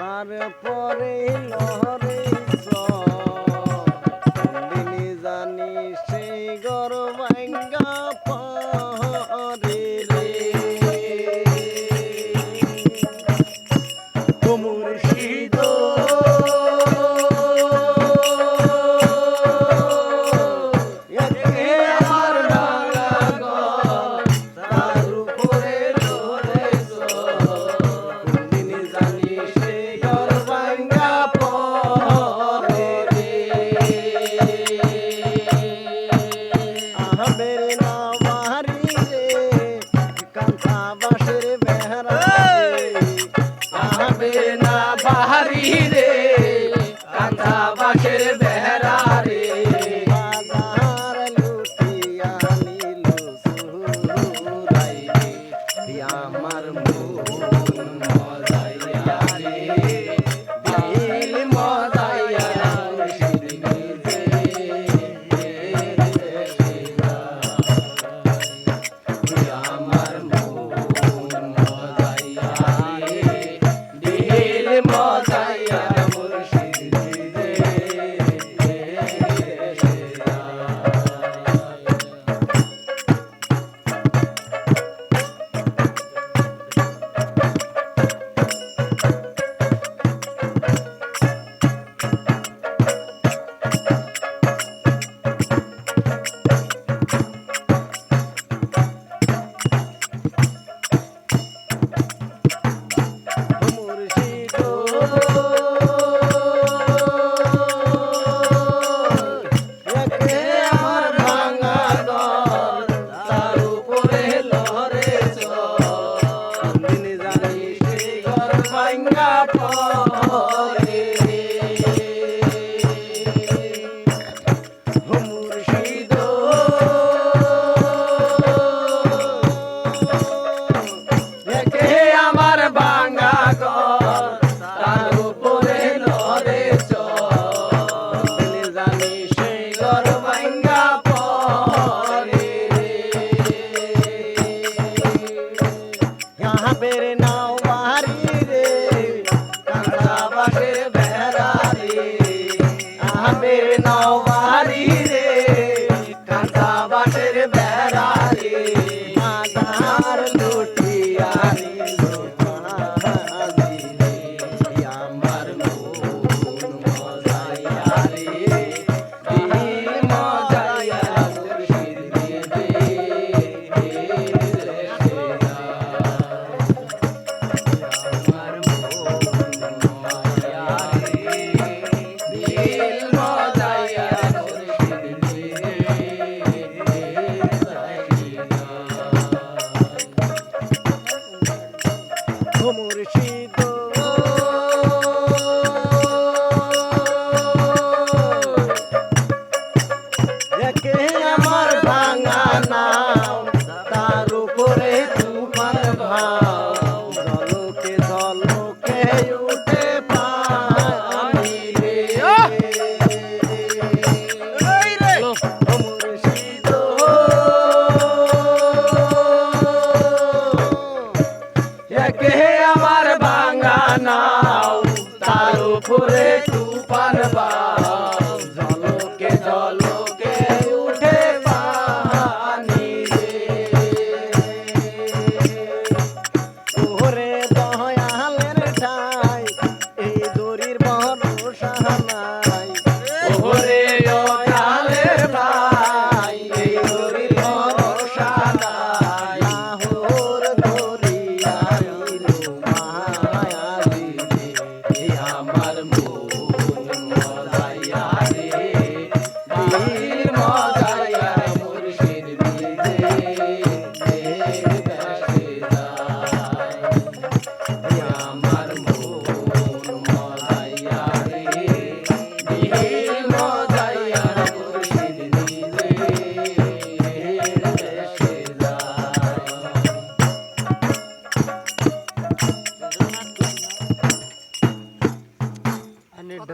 আর পরে লহরে দিনী জানি সেই গর ভাঙ্গা পরে রে ও মুর্শিদ বাহারি রে কাঁথা বাঁশের বেহরা রে বাজার লুটিয়া নিল সুরাই রে আমার মন মজাইয়া রে দিল মজাইয়া মুর্শিদ নিজে আমার মন মজাইয়া রে দিল মজাইয়া মুর্শিদ নিজে মুর্শিদ একে আমার ভাঙা ঘর তার উপরে লহরে চল দিনী জানি সেই ঘর ভাঙা পড়ে ও মুর্শিদ একে আমার ভাঙা ঘর তার উপরে লহরে চল দিনী জানি সেই ঘর ভাঙা পড়ে यहाँ बेरे नाव बारी रे কাঁথা বাঁশের বেহরা রে আমের নাও বাহারি রে কাঁথা বাঁশের বেহরা রে बाजार লুটিয়া নিল हाजी रे আমার মন মজাইয়া রে দিল মজাইয়া মুর্শিদ নিজে আমার মন মজাইয়া রে দিল মজাইয়া মুর্শিদ ओ मुर्शिद একে আমার ভাঙা নাও তার উপরে তুফান ভাও ঝলকে ঝলকে উঠে পানি রে ও মুর্শিদ একে আমার ভাঙা নাও তার উপরে তুফান বা